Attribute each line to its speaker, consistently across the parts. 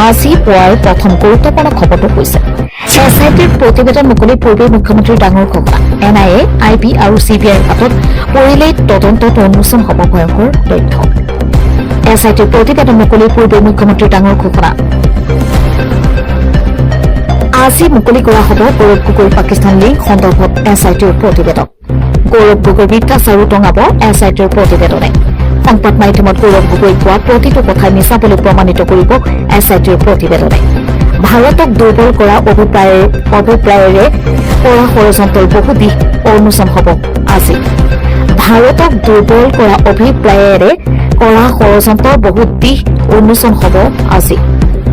Speaker 1: আজি পুৱাৰ প্ৰথম গুৰুত্বপূৰ্ণ খবৰটো হৈছে এছআইটিৰ প্ৰতিবেদন মুকলি পূৰ্বে মুখ্যমন্ত্ৰীৰ ডাঙৰ ঘোষণা এনআইএ আইবি আৰু চিবিআইৰ হাতত পৰিলেই তদন্তত উন্মোচন হ'ব ভয়ংকৰ তথ্য এছআইটিৰ প্ৰতিবেদন মুকলি পূৰ্বে মুখ্যমন্ত্ৰীৰ ডাঙৰ ঘোষণা আজি মুকলি কৰা হ'ব গৌৰৱ গগৈৰ পাকিস্তান লিংক সন্দৰ্ভত এছআইটিৰ প্ৰতিবেদন গৌৰৱ গগৈৰ মিথ্যাচাৰো টঙাব এছআইটিৰ প্ৰতিবেদনে সংবাদ মাধ্যমত গৌৰৱ গগৈ কোৱা প্ৰতিটো কথাই মিছা বুলি প্ৰমাণিত কৰিব এছআইটিৰ প্ৰতিবেদনে ভাৰতক দুৰ্বল কৰা অভিপ্ৰায়েৰে কৰা ষড়যন্ত্ৰৰ বহু দিশ উন্মোচন হ'ব আজি ভাৰতক দুৰ্বল কৰা অভিপ্ৰায়েৰে কৰা ষড়যন্ত্ৰৰ বহু দিশ উন্মোচন হ'ব আজি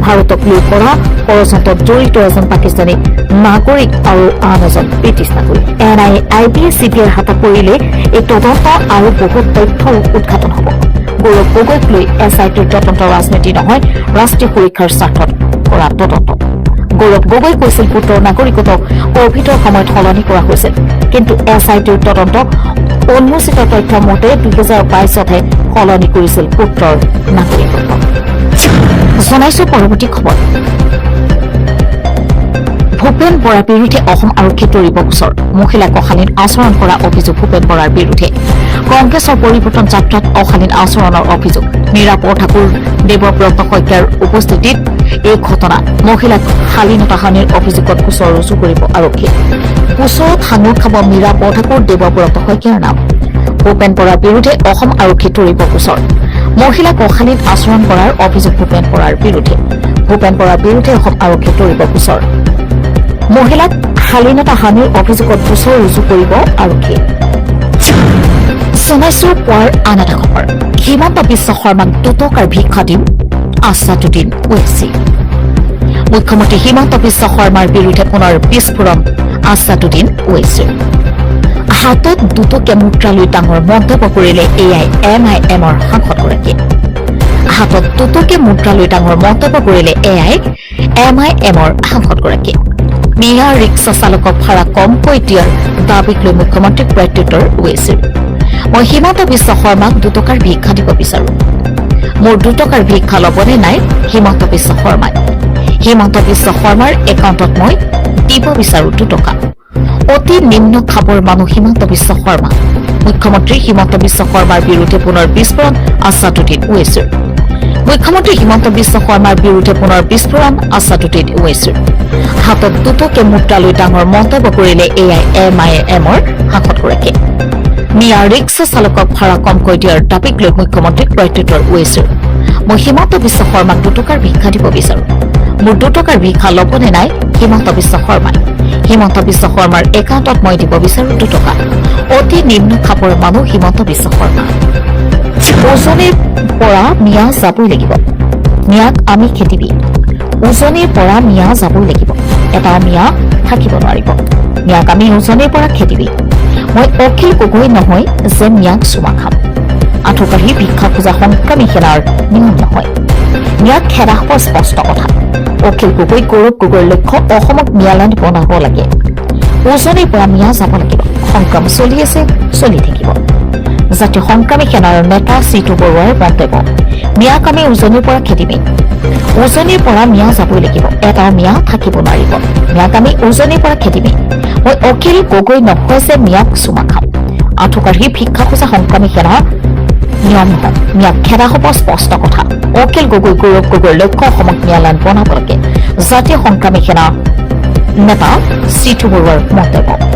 Speaker 1: ভাৰতক লৈ কৰা ষড়যন্ত্ৰত জড়িত এজন পাকিস্তানী নাগৰিক আৰু আন এজন ব্ৰিটিছ নাগৰিক এনআইএ আইবি চিবিআইৰ হাতত পৰিলে এই তদন্ত আৰু বহু তথ্যৰ উদ্ঘাটন হ'ব গৌৰৱ গগৈক লৈ এছআইটিৰ তদন্ত ৰাজনীতি নহয় ৰাষ্ট্ৰীয় সুৰক্ষাৰ স্বাৰ্থত কৰা তদন্ত গৌৰৱ গগৈ কৈছিল পুত্ৰৰ নাগৰিকত্বক কভিডৰ সময়ত সলনি কৰা হৈছিল কিন্তু এছআইটিৰ তদন্ত উন্মোচিত তথ্য মতে 2022তহে সলনি কৰিছিল পুত্ৰৰ নাগৰিকত্ব জনাইছো পৰৱৰ্তী খবৰ ভূপেন বৰাৰ বিৰুদ্ধে অসম আৰক্ষীয়ে তৰিব গোচৰ মহিলাক অশালীন আচৰণ কৰা অভিযোগ ভূপেন বৰাৰ বিৰুদ্ধে কংগ্ৰেছৰ পৰিৱৰ্তন যাত্ৰাত অশালীন আচৰণৰ অভিযোগ মীৰাপৰ ঠাকুৰ দেৱব্ৰত শইকীয়াৰ উপস্থিতিত এই ঘটনা মহিলাক শালীনতা হানিৰ অভিযোগত গোচৰ ৰুজু কৰিব আৰক্ষীয়ে গোচৰত সাঙুৰ খাব মীৰাপৰ ঠাকুৰ দেৱব্ৰত শইকীয়াৰ নাম ভূপেন বৰাৰ বিৰুদ্ধে অসম আৰক্ষীয়ে তৰিব গোচৰ মহিলাক অশালীন আচৰণ কৰাৰ অভিযোগ ভূপেন বৰাৰ বিৰুদ্ধে অসম আৰক্ষীয়ে তৰিব গোচৰ মহিলাক শালীনতা হানিৰ অভিযোগত গোচৰ ৰুজু কৰিব আৰক্ষীয়ে জনাইছো পুৱাৰ আন এটা খবৰ হিমন্ত বিশ্ব শৰ্মাক দুটকাৰ ভিক্ষা দিম আছাদুদ্দিন ওৱেইচি মুখ্যমন্ত্ৰী হিমন্ত বিশ্ব শৰ্মাৰ বিৰুদ্ধে পুনৰ বিস্ফোৰণ আছাদুদ্দিন ওৱেইচিৰ হাতত দুটকীয়া মুদ্ৰা লৈ ডাঙৰ মন্তব্য কৰিলে এআইএমআইএমৰ সাংসদগৰাকীয়ে হাতত দুটকীয়া মুদ্ৰা লৈ ডাঙৰ মন্তব্য কৰিলে এআইএমআইএমৰ সাংসদগৰাকীয়ে মিয়া ৰিক্সা চালকক ভাড়া কমকৈ দিয়াৰ দাবীক লৈ মুখ্যমন্ত্ৰীক প্ৰত্যুত্তৰ ওৱেইচিৰ মই হিমন্ত বিশ্ব শৰ্মাক দুটকাৰ ভিক্ষা দিব বিচাৰো মোৰ দুটকাৰ ভিক্ষা ল'বনে নাই হিমন্ত বিশ্ব শৰ্মাই হিমন্ত বিশ্ব শৰ্মাৰ একাউণ্টত মই দিব বিচাৰো দুটকা অতি নিম্ন খাবৰ মানুহ হিমন্ত বিশ্ব শৰ্মা মুখ্যমন্ত্ৰী হিমন্ত বিশ্ব শৰ্মাৰ বিৰুদ্ধে পুনৰ বিস্ফোৰণ আছাদুদ্দিন ওৱেইচিৰ মুখ্যমন্ত্ৰী হিমন্ত বিশ্ব শৰ্মাৰ বিৰুদ্ধে পুনৰ বিস্ফোৰণ আছাদুদ্দিন ওৱেইচিৰ হাতত দুটকীয়া মুদ্ৰা লৈ ডাঙৰ মন্তব্য কৰিলে এআইএমআইএমৰ সাংসদগৰাকীয়ে মিয়া ৰিক্সা চালকক ভাড়া কমকৈ দিয়াৰ দাবীক লৈ মুখ্যমন্ত্ৰীক প্ৰত্যুত্তৰ ওৱেইচিৰ মই হিমন্ত বিশ্ব শৰ্মাক দুটকাৰ ভিক্ষা দিব বিচাৰো মোৰ দুটকাৰ ভিক্ষা ল'বনে নাই হিমন্ত বিশ্ব শৰ্মাই হিমন্ত বিশ্ব শৰ্মাৰ একাউণ্টত মই দিব বিচাৰো দুটকা অতি নিম্ন খাপৰ মানুহ হিমন্ত বিশ্ব শৰ্মা উজনিৰ পৰা মিয়া যাবই লাগিব মিয়াক আমি খেদিবি উজনিৰ পৰা মিয়া যাবই লাগিব এটা মিয়া থাকিব নোৱাৰিব মিয়াক আমি উজনিৰ পৰা খেদিবি মই অখিল গগৈ নহয় যে মিয়াক চুমা খাম আঁঠুকাঢ়ি ভিক্ষা খোজা সংগ্ৰামী সেনাৰ নিয়ম নহয় মিয়াক খেদা হ'ব স্পষ্ট কথা অখিল গগৈ গৌৰৱ গগৈৰ লক্ষ্য অসমক মিয়ালেণ্ড বনাব লাগে উজনিৰ পৰা মিয়া যাব লাগিব সংগ্ৰাম চলি আছে চলি থাকিব জাতীয় সংগ্ৰামী সেনাৰ নেতা চিটু বৰুৱাৰ মন্তব্য মিয়াক আমি উজনিৰ পৰা খেদিমেই উজনিৰ পৰা মিয়া যাবই লাগিব এটা মিয়া থাকিব নোৱাৰিব মিয়াক আমি উজনিৰ পৰা খেদিমেই মই অখিল গগৈ নহয় যে মিয়াক চুমা খাম আঁঠুকাঢ়ি ভিক্ষা খোজা সংগ্ৰামী সেনাৰ নিয়ম নহয় মিয়াক খেদা হ'ব স্পষ্ট কথা অখিল গগৈ গৌৰৱ গগৈৰ লক্ষ্য অসমক ন্যায়ালয় বনাব লাগে জাতীয় সংগ্ৰামী সেনা নেতা চিটু বৰুৱাৰ মন্তব্য